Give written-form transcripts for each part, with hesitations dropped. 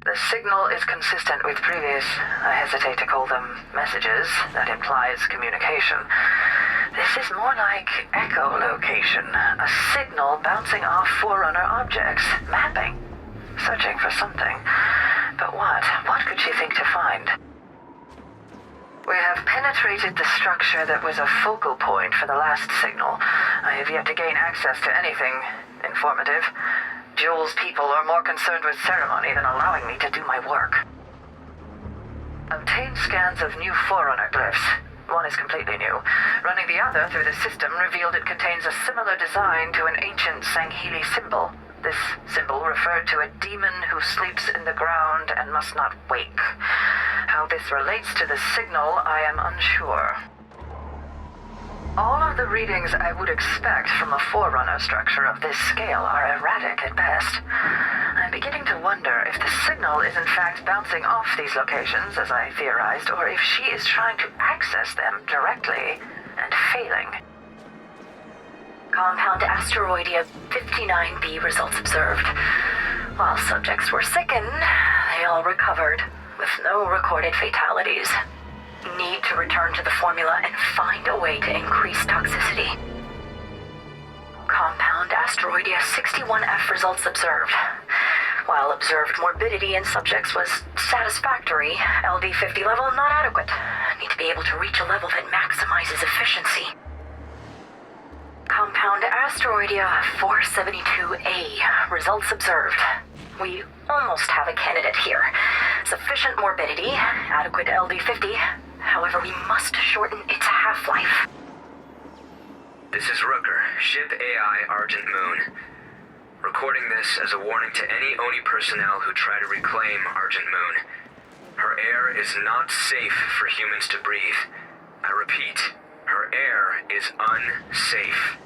The signal is consistent with previous, I hesitate to call them messages, that implies communication. This is more like echolocation, a signal bouncing off Forerunner objects, mapping, searching for something. But what? What could she think to find? We have penetrated the structure that was a focal point for the last signal. I have yet to gain access to anything informative. Jules' people are more concerned with ceremony than allowing me to do my work. Obtained scans of new Forerunner glyphs. One is completely new. Running the other through the system revealed it contains a similar design to an ancient Sangheli symbol. This symbol referred to a demon who sleeps in the ground and must not wake. How this relates to the signal, I am unsure. All of the readings I would expect from a Forerunner structure of this scale are erratic at best. I'm beginning to wonder if the signal is in fact bouncing off these locations, as I theorized, or if she is trying to access them directly and failing. Compound Asteroidea 59b results observed. While subjects were sickened, they all recovered, with no recorded fatalities. Need to return to the formula and find a way to increase toxicity. Compound Asteroidea 61F results observed. While observed morbidity in subjects was satisfactory, LD50 level not adequate. Need to be able to reach a level that maximizes efficiency. Compound Asteroidea 472A results observed. We almost have a candidate here. Sufficient morbidity, adequate LD50. However, we must shorten its half-life. This is Rooker, Ship AI Argent Moon. Recording this as a warning to any ONI personnel who try to reclaim Argent Moon. Her air is not safe for humans to breathe. I repeat, her air is unsafe.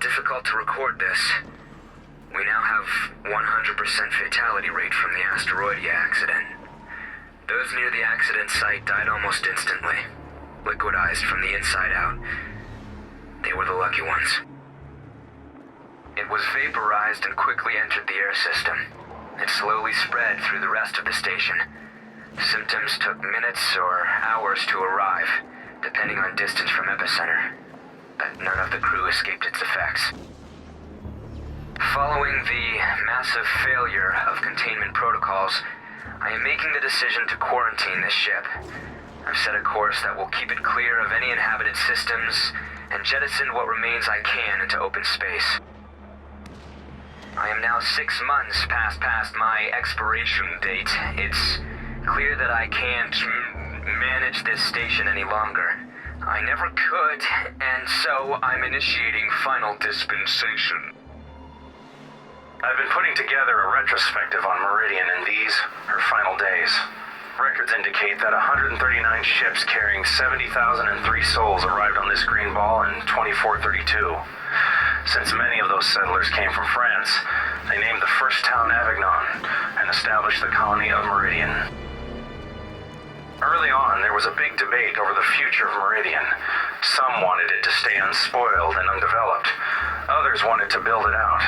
Difficult to record this. We now have 100% fatality rate from the Asteroidea accident. Those near the accident site died almost instantly, liquidized from the inside out. They were the lucky ones. It was vaporized and quickly entered the air system. It slowly spread through the rest of the station. Symptoms took minutes or hours to arrive, depending on distance from epicenter. But none of the crew escaped its effects. Following the massive failure of containment protocols, I am making the decision to quarantine this ship. I've set a course that will keep it clear of any inhabited systems and jettison what remains I can into open space. I am now 6 months past my expiration date. It's clear that I can't manage this station any longer. I never could, and so I'm initiating final dispensation. I've been putting together a retrospective on Meridian in these, her final days. Records indicate that 139 ships carrying 70,003 souls arrived on this green ball in 2432. Since many of those settlers came from France, they named the first town Avignon and established the colony of Meridian. Early on, there was a big debate over the future of Meridian. Some wanted it to stay unspoiled and undeveloped. Others wanted to build it out.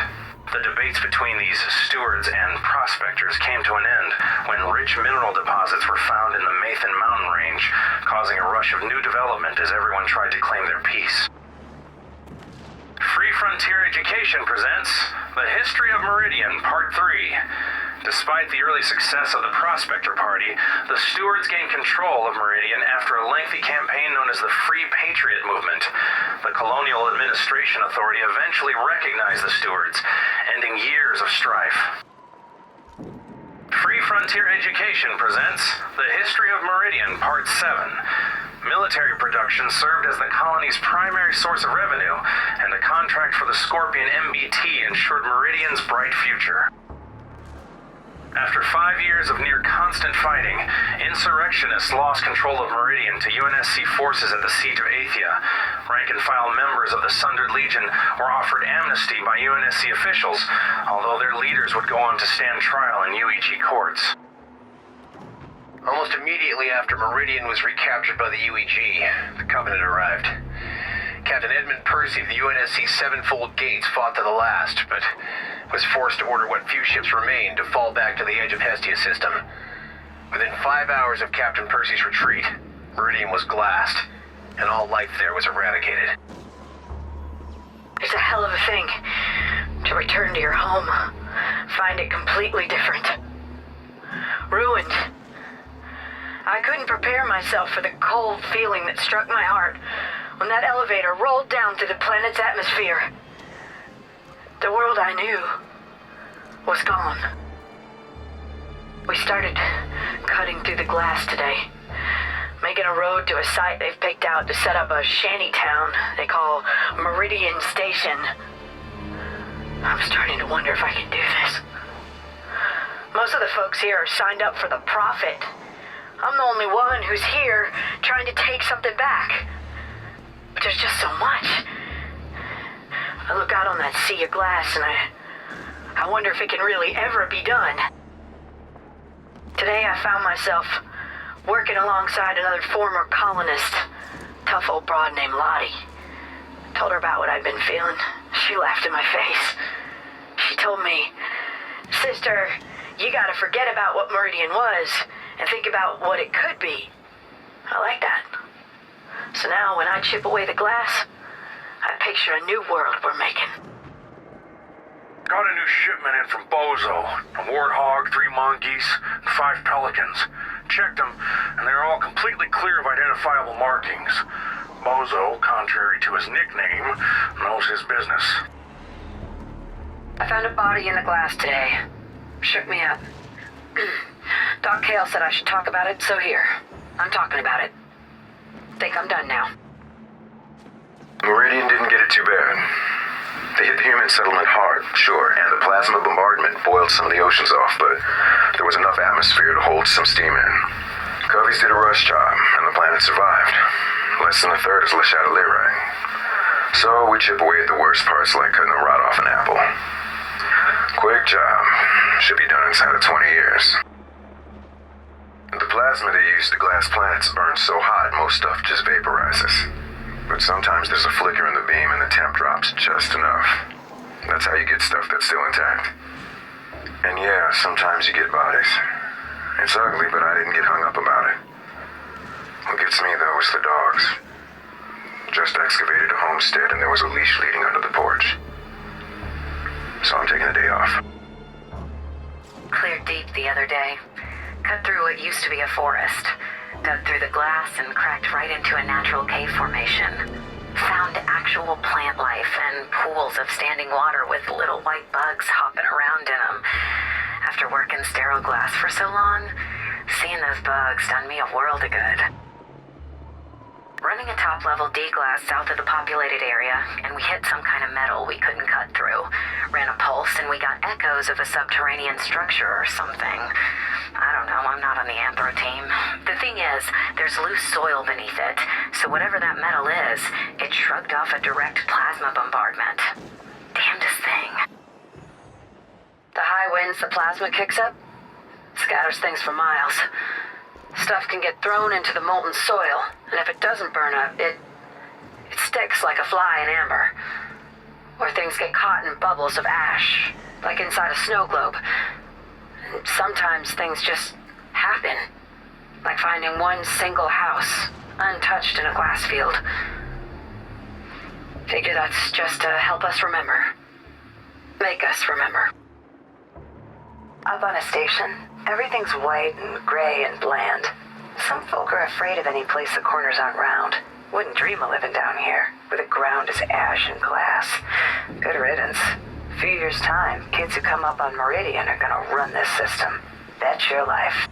The debates between these stewards and prospectors came to an end when rich mineral deposits were found in the Mathan mountain range, causing a rush of new development as everyone tried to claim their peace. Free Frontier Education presents The History of Meridian, Part 3. Despite the early success of the Prospector Party, the stewards gained control of Meridian after a lengthy campaign known as the Free Patriot Movement. The Colonial Administration Authority eventually recognized the stewards, ending years of strife. Free Frontier Education presents The History of Meridian, Part 7. Military production served as the colony's primary source of revenue, and a contract for the Scorpion MBT ensured Meridian's bright future. After 5 years of near constant fighting, insurrectionists lost control of Meridian to UNSC forces at the Siege of Athia. Rank-and-file members of the Sundered Legion were offered amnesty by UNSC officials, although their leaders would go on to stand trial in UEG courts. Almost immediately after Meridian was recaptured by the UEG, the Covenant arrived. Captain Edmund Percy of the UNSC Sevenfold Gates fought to the last, but was forced to order what few ships remained to fall back to the edge of Hestia system. Within 5 hours of Captain Percy's retreat, Meridian was glassed, and all life there was eradicated. It's a hell of a thing to return to your home, find it completely different. Ruined. I couldn't prepare myself for the cold feeling that struck my heart when that elevator rolled down through the planet's atmosphere. The world I knew was gone. We started cutting through the glass today, making a road to a site they've picked out to set up a shanty town they call Meridian Station. I'm starting to wonder if I can do this. Most of the folks here are signed up for the profit. I'm the only one who's here trying to take something back. But there's just so much. I look out on that sea of glass and I wonder if it can really ever be done. Today I found myself working alongside another former colonist, tough old broad named Lottie. Told her about what I'd been feeling. She laughed in my face. She told me, "Sister, you gotta forget about what Meridian was and think about what it could be." I like that. So now when I chip away the glass, I picture a new world we're making. Got a new shipment in from Bozo. A warthog, 3 monkeys, and 5 pelicans. Checked them, and they're all completely clear of identifiable markings. Bozo, contrary to his nickname, knows his business. I found a body in the glass today. Shook me up. Doc Cale said I should talk about it, so here. I'm talking about it. Think I'm done now. Meridian didn't get it too bad. They hit the human settlement hard, sure, and the plasma bombardment boiled some of the oceans off, but there was enough atmosphere to hold some steam in. Coveys did a rush job, and the planet survived. Less than a third is Le Chatelier. So we chip away at the worst parts like cutting a rod off an apple. Quick job. Should be done inside of 20 years. The plasma they use to glass planets burns so hot most stuff just vaporizes. But sometimes there's a flicker in the beam and the temp drops just enough. That's how you get stuff that's still intact. And yeah, sometimes you get bodies. It's ugly, but I didn't get hung up about it. What gets me, though, is the dogs. Just excavated a homestead and there was a leash leading under the porch. So I'm taking a day off. Cleared deep the other day. Cut through what used to be a forest. Dug through the glass and cracked right into a natural cave formation. Found actual plant life and pools of standing water with little white bugs hopping around in them. After working sterile glass for so long, seeing those bugs done me a world of good. Running a top-level D-glass south of the populated area, and we hit some kind of metal we couldn't cut through. Ran a pulse, and we got echoes of a subterranean structure or something. I don't know, I'm not on the Anthro team. The thing is, there's loose soil beneath it, so whatever that metal is, it shrugged off a direct plasma bombardment. Damnedest thing. The high winds the plasma kicks up scatters things for miles. Stuff can get thrown into the molten soil, and if it doesn't burn up, it sticks like a fly in amber. Or things get caught in bubbles of ash, like inside a snow globe. And sometimes things just happen, like finding one single house, untouched in a glass field. Figure that's just to help us remember. Make us remember. Up on a station, everything's white and gray and bland. Some folk are afraid of any place the corners aren't round. Wouldn't dream of living down here, where the ground is ash and glass. Good riddance. A few years' time, kids who come up on Meridian are gonna run this system. Bet your life.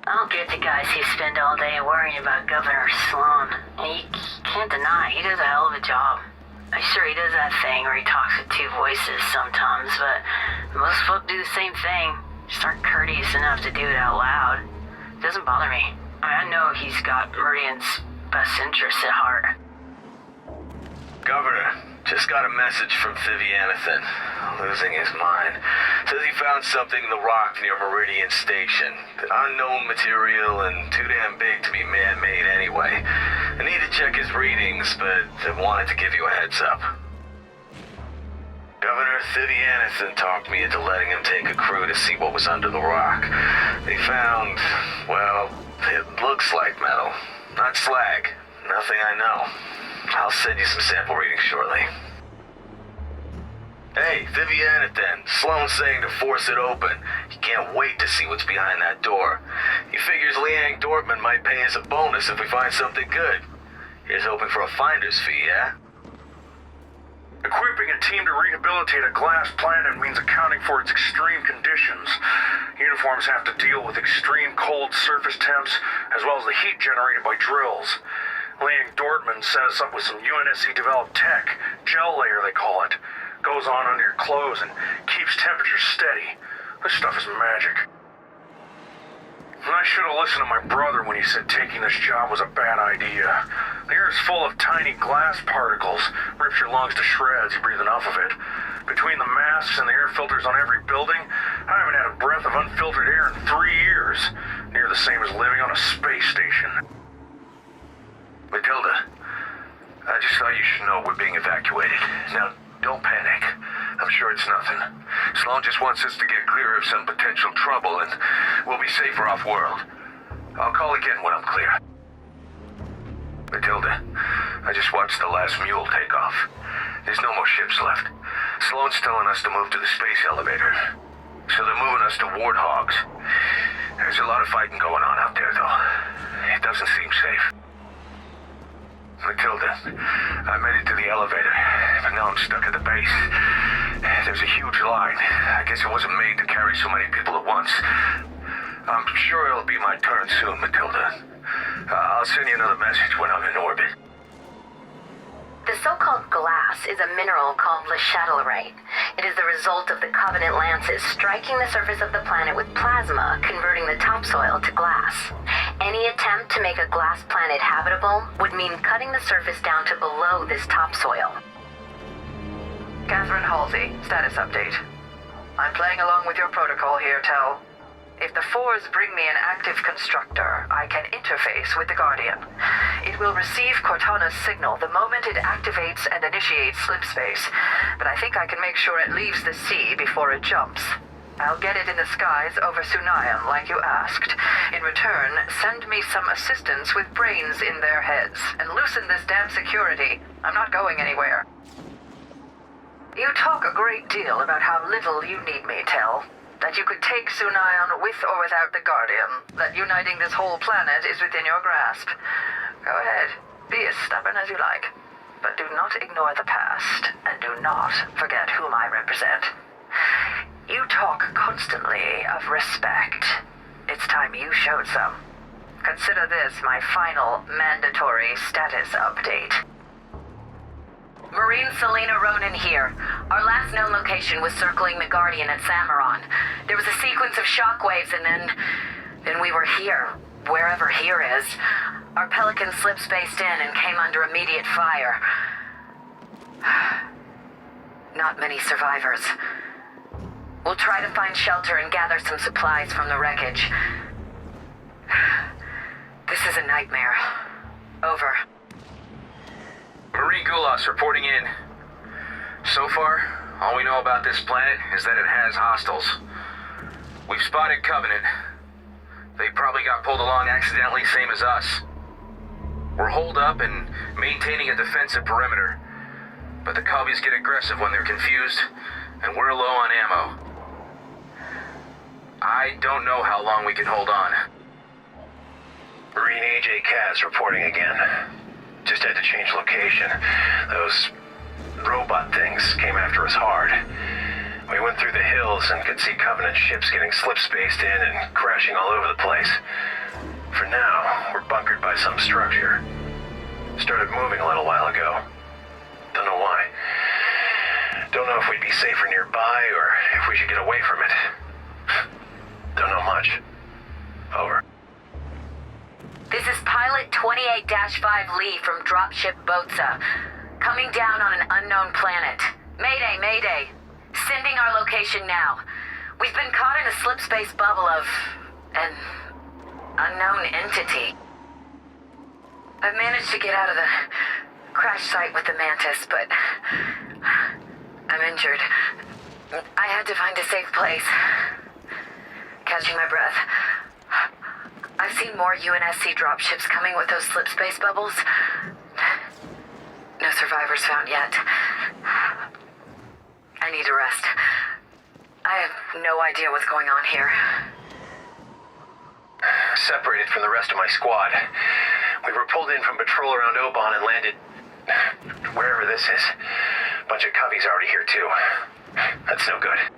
I don't get the guys who spend all day worrying about Governor Sloan. And you can't deny he does a hell of a job. I'm sure he does that thing where he talks with 2 voices sometimes, but most folk do the same thing. Just aren't courteous enough to do it out loud. It doesn't bother me. I know he's got Meridian's best interests at heart. Governor, just got a message from Vivianathan, losing his mind. Says he found something in the rock near Meridian Station. Unknown material and too damn big to be man-made anyway. I need to check his readings, but I wanted to give you a heads up. Governor Thivianathan talked me into letting him take a crew to see what was under the rock. They found, well, it looks like metal. Not slag. Nothing I know. I'll send you some sample readings shortly. Hey, Thivianathan. Sloan's saying to force it open. He can't wait to see what's behind that door. He figures Liang Dortmund might pay us a bonus if we find something good. He's hoping for a finder's fee, yeah? Equipping a team to rehabilitate a glass planet means accounting for its extreme conditions. Uniforms have to deal with extreme cold surface temps, as well as the heat generated by drills. Liang Dortmund set us up with some UNSC-developed tech, gel layer they call it. Goes on under your clothes and keeps temperature steady. This stuff is magic. And I should have listened to my brother when he said taking this job was a bad idea. The air is full of tiny glass particles. Rips your lungs to shreds, you breathe enough of it. Between the masks and the air filters on every building, I haven't had a breath of unfiltered air in 3 years. Near the same as living on a space station. Matilda, I just thought you should know we're being evacuated. Now, don't panic. I'm sure it's nothing. Sloan just wants us to get clear of some potential trouble, and we'll be safer off-world. I'll call again when I'm clear. Matilda, I just watched the last mule take off. There's no more ships left. Sloan's telling us to move to the space elevator. So they're moving us to Warthogs. There's a lot of fighting going on out there, though. It doesn't seem safe. Matilda, I made it to the elevator, but now I'm stuck at the base. There's a huge line. I guess it wasn't made to carry so many people at once. I'm sure it'll be my turn soon, Matilda. I'll send you another message when I'm in orbit. The so-called glass is a mineral called chatelierite. It is the result of the Covenant lances striking the surface of the planet with plasma, converting the topsoil to glass. Any attempt to make a glass planet habitable would mean cutting the surface down to below this topsoil. Catherine Halsey, status update. I'm playing along with your protocol here, Tel. If the Fours bring me an active constructor, I can interface with the Guardian. It will receive Cortana's signal the moment it activates and initiates slipspace, but I think I can make sure it leaves the sea before it jumps. I'll get it in the skies over Sunayan, like you asked. In return, send me some assistants with brains in their heads, and loosen this damn security. I'm not going anywhere. You talk a great deal about how little you need me, Tel. That you could take Sunayan with or without the Guardian. That uniting this whole planet is within your grasp. Go ahead. Be as stubborn as you like. But do not ignore the past, and do not forget whom I represent. You talk constantly of respect. It's time you showed some. Consider this my final mandatory status update. Marine Selena Ronan here. Our last known location was circling the Guardian at Samaron. There was a sequence of shockwaves and then we were here. Wherever here is. Our Pelican slip-spaced in and came under immediate fire. Not many survivors. We'll try to find shelter and gather some supplies from the wreckage. This is a nightmare. Over. Marie Goulas reporting in. So far, all we know about this planet is that it has hostiles. We've spotted Covenant. They probably got pulled along accidentally, same as us. We're holed up and maintaining a defensive perimeter. But the Covies get aggressive when they're confused, and we're low on ammo. I don't know how long we can hold on. Marine AJ Kaz reporting again. Just had to change location. Those robot things came after us hard. We went through the hills and could see Covenant ships getting slip-spaced in and crashing all over the place. For now, we're bunkered by some structure. Started moving a little while ago. Don't know why. Don't know if we'd be safer nearby or if we should get away from it. Don't know much. Over. This is Pilot 28-5 Lee from Dropship Boatsa. Coming down on an unknown planet. Mayday, mayday. Sending our location now. We've been caught in a slipspace bubble of an unknown entity. I've managed to get out of the crash site with the Mantis, but I'm injured. I had to find a safe place. Catching my breath. I've seen more UNSC dropships coming with those slip space bubbles. No survivors found yet. I need a rest. I have no idea what's going on here. Separated from the rest of my squad. We were pulled in from patrol around Oban and landed wherever this is. Bunch of Coveys already here too. That's no good.